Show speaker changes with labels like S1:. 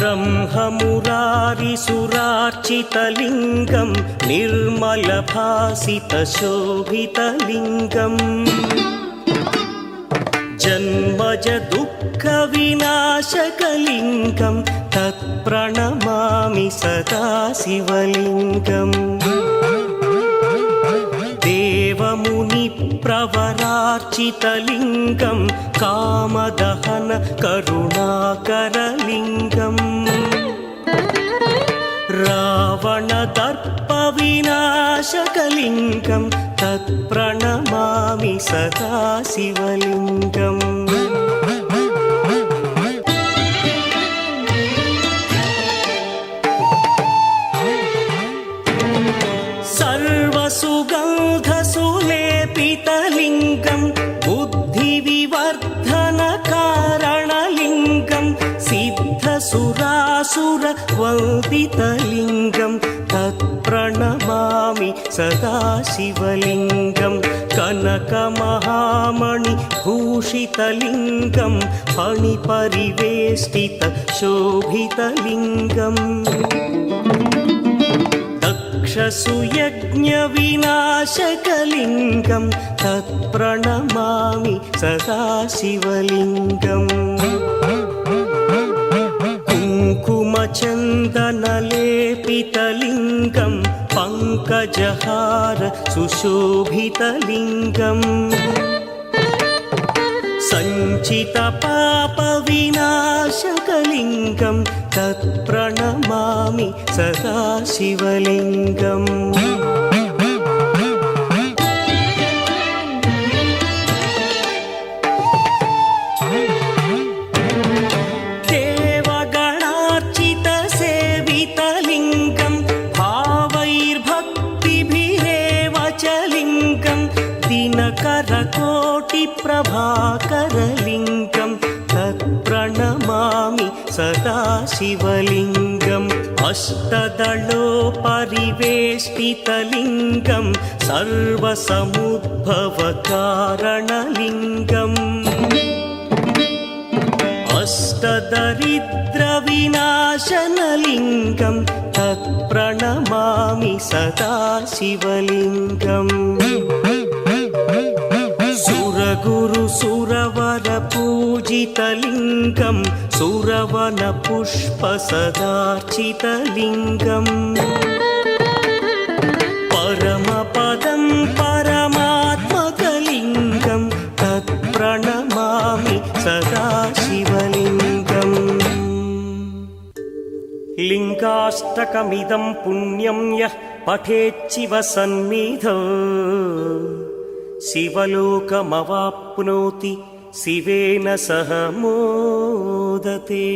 S1: ब्रह्ममुरारिसुरार्चितलिङ्गं निर्मलभासितशोभितलिङ्गम् जन्मज दुःखविनाशकलिङ्गं तत्प्रणमामि सदा शिवलिङ्गम् देवमुनिप्रवरार्चितलिङ्गं कामदहन करुणाकरलिङ्गम् रावणदर्पविनाशकलिङ्गं तत्प्रणमामि सदा शिवलिङ्गम् सर्वसुगन्धसुलेपितलिङ्गं बुद्धिविवर्धनकारणलिङ्गं सिद्धसुरासुरवन्दितलिङ्गं तत्प्रणमामि सदा शिवलिङ्गं कनकमहामणिभूषितलिङ्गं फणिपरिवेष्टितशोभितलिङ्गम् दक्षसुयज्ञविनाशकलिङ्गं तत्प्रणमामि सदा शिवलिङ्गम् कुङ्कुमचन्दनलेपितलिङ्गं पङ्कजहार सुशोभितलिङ्गम् सञ्चितपापविनाशकलिङ्गं तत्प्रणमामि सदा शिवलिङ्गम् देवगणार्चितसेवितलिङ्गं भावैर्भक्तिभिरेव च लिङ्गं दिनकरकोटिप्रभाकरलिङ्गं तत्प्रणमामि सदा शिवलिङ्गम् अष्टदलोपरिवेष्टितलिङ्गं सर्वसमुद्भवकारणलिङ्गम् अष्टदरिद्रविनाशनलिङ्गं तत्प्रणमामि सदा शिवलिङ्गम् सुरगुरुसुरवरपूजितलिङ्गं सुरवनपुष्पसदार्चितलिङ्गम् परमपदं परमात्मकलिङ्गं तत्प्रणमामि सदा शिवलिङ्गम् लिङ्गाष्टकमिदं पुण्यं यः पठेच्छिव सन्निधौ शिवलोकमवाप्नोति शिवेन सह मोदते।